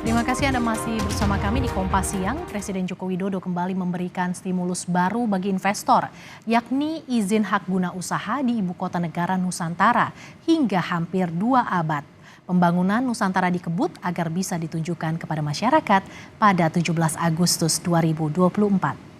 Terima kasih Anda masih bersama kami di Kompas Siang. Presiden Joko Widodo kembali memberikan stimulus baru bagi investor, yakni izin hak guna usaha di ibu kota negara Nusantara hingga hampir 2 abad. Pembangunan Nusantara dikebut agar bisa ditunjukkan kepada masyarakat pada 17 Agustus 2024.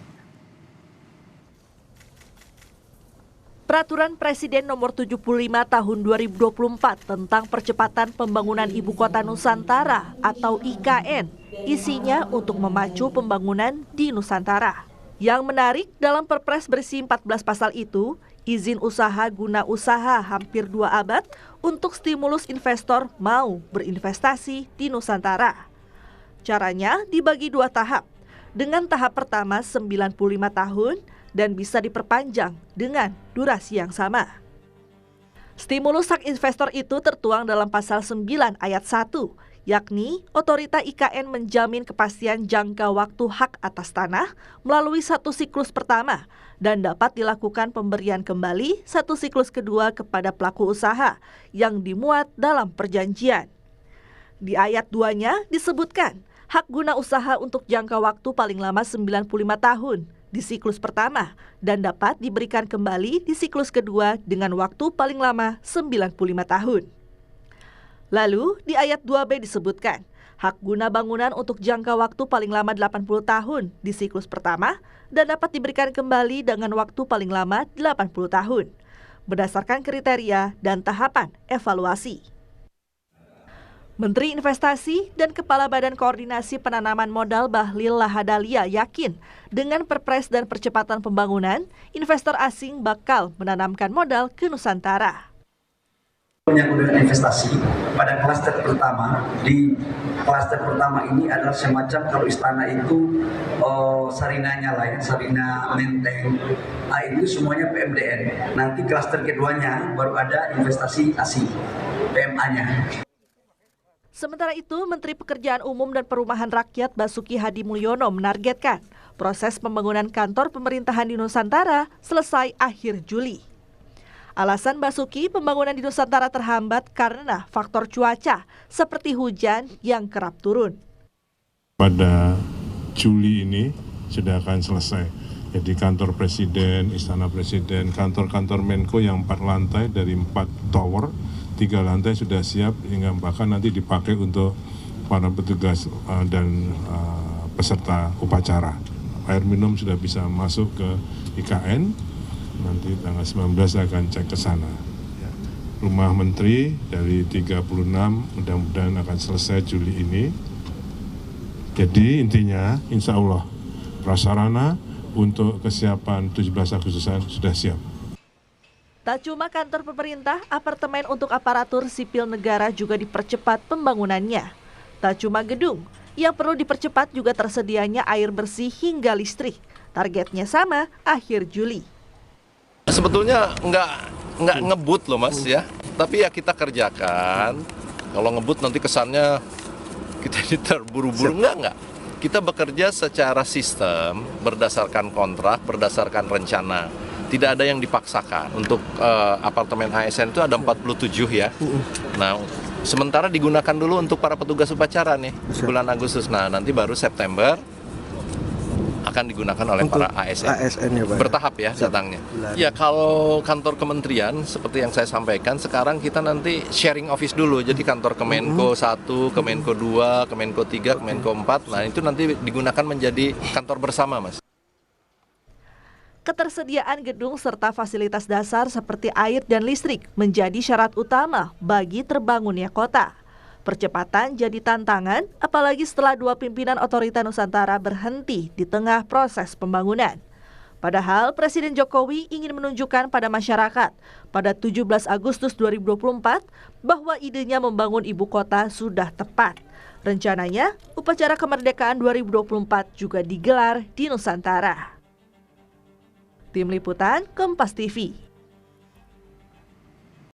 Peraturan Presiden Nomor 75 Tahun 2024 tentang percepatan pembangunan Ibu Kota Nusantara atau IKN, isinya untuk memacu pembangunan di Nusantara. Yang menarik, dalam Perpres berisi 14 pasal itu, izin usaha guna usaha hampir 2 abad untuk stimulus investor mau berinvestasi di Nusantara. Caranya dibagi 2 tahap, dengan tahap pertama 95 tahun, dan bisa diperpanjang dengan durasi yang sama. Stimulus hak investor itu tertuang dalam pasal 9 ayat 1, yakni otorita IKN menjamin kepastian jangka waktu hak atas tanah melalui satu siklus pertama dan dapat dilakukan pemberian kembali satu siklus kedua kepada pelaku usaha yang dimuat dalam perjanjian. Di ayat 2-nya disebutkan hak guna usaha untuk jangka waktu paling lama 95 tahun di siklus pertama dan dapat diberikan kembali di siklus kedua dengan waktu paling lama 95 tahun. Lalu di ayat 2B disebutkan hak guna bangunan untuk jangka waktu paling lama 80 tahun di siklus pertama dan dapat diberikan kembali dengan waktu paling lama 80 tahun berdasarkan kriteria dan tahapan evaluasi. Menteri Investasi dan Kepala Badan Koordinasi Penanaman Modal Bahlil Lahadalia yakin dengan Perpres dan percepatan pembangunan, investor asing bakal menanamkan modal ke Nusantara. Menyangkut dengan investasi pada klaster pertama, di klaster pertama ini adalah semacam kalau istana itu sarinanya lah ya, sarina menteng, itu semuanya PMDN. Nanti klaster keduanya baru ada investasi asing, PMA-nya. Sementara itu, Menteri Pekerjaan Umum dan Perumahan Rakyat Basuki Hadi Mulyono menargetkan proses pembangunan kantor pemerintahan di Nusantara selesai akhir Juli. Alasan Basuki pembangunan di Nusantara terhambat karena faktor cuaca seperti hujan yang kerap turun. Pada Juli ini sudah akan selesai. Jadi kantor Presiden, Istana Presiden, kantor-kantor Menko yang 4 lantai dari 4 tower, 3 lantai sudah siap hingga bahkan nanti dipakai untuk para petugas dan peserta upacara. Air minum sudah bisa masuk ke IKN, nanti tanggal 19 akan cek ke sana. Rumah Menteri dari 36 mudah-mudahan akan selesai Juli ini. Jadi intinya insya Allah prasarana untuk kesiapan 17 Agustusan sudah siap. Tak cuma kantor pemerintah, apartemen untuk aparatur sipil negara juga dipercepat pembangunannya. Tak cuma gedung, yang perlu dipercepat juga tersedianya air bersih hingga listrik. Targetnya sama, akhir Juli. Sebetulnya nggak ngebut loh Mas ya, tapi ya kita kerjakan. Kalau ngebut nanti kesannya kita ini terburu-buru, enggak. Kita bekerja secara sistem, berdasarkan kontrak, berdasarkan rencana. Tidak ada yang dipaksakan. Untuk apartemen ASN itu ada 47 ya. Nah, sementara digunakan dulu untuk para petugas upacara nih, bulan Agustus. Nah, nanti baru September akan digunakan oleh untuk para ASN ya, Pak? Bertahap ya datangnya. Ya, kalau kantor kementerian seperti yang saya sampaikan, sekarang kita nanti sharing office dulu. Jadi kantor Kemenko 1, Kemenko 2, Kemenko 3, Kemenko 4. Nah, itu nanti digunakan menjadi kantor bersama, Mas. Ketersediaan gedung serta fasilitas dasar seperti air dan listrik menjadi syarat utama bagi terbangunnya kota. Percepatan jadi tantangan, apalagi setelah 2 pimpinan otorita Nusantara berhenti di tengah proses pembangunan. Padahal Presiden Jokowi ingin menunjukkan pada masyarakat pada 17 Agustus 2024 bahwa idenya membangun ibu kota sudah tepat. Rencananya, upacara kemerdekaan 2024 juga digelar di Nusantara. Tim Liputan Kompas TV.